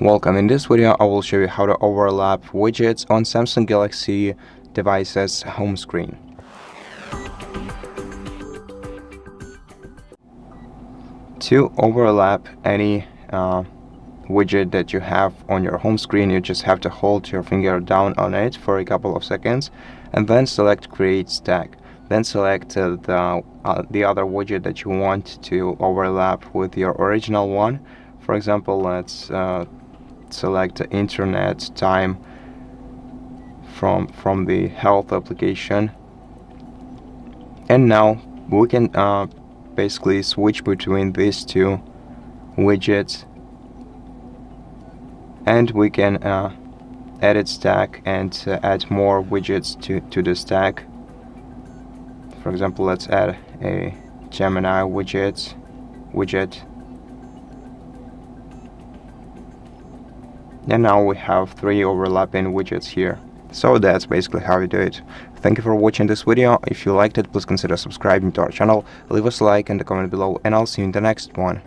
Welcome. In this video, I will show you how to overlap widgets on Samsung Galaxy device's home screen. To overlap any widget that you have on your home screen, you just have to hold your finger down on it for a couple of seconds and then select Create Stack. Then select the other widget that you want to overlap with your original one. For example, let's select the internet time from the health application, and now we can basically switch between these two widgets, and we can edit stack and add more widgets to the stack. For example, let's add a Gemini widget. And now we have 3 overlapping widgets here. So that's basically how you do it. Thank you for watching this video. If you liked it, please consider subscribing to our channel, leave us a like and a comment below, and I'll see you in the next one.